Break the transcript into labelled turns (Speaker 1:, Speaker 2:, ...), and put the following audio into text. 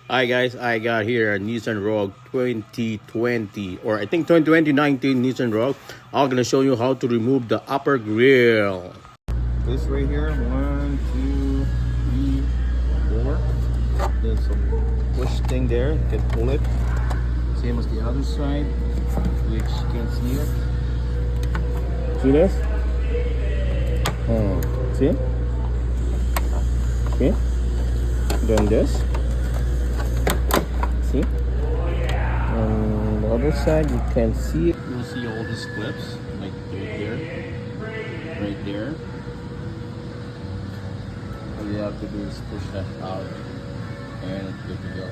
Speaker 1: Hi guys, I got here a Nissan Rogue 2020 or I think 2019 Nissan Rogue. I'm gonna show you how to remove the upper grille. This right here, 1, 2, 3, 4. There's a push thing there, you can pull it. Same as the other side, which you can see it. See this? See? See? Then this. See? On the other side, you can see it. You'll see all these clips, like right there. All you have to do is push that out, and it's good to go.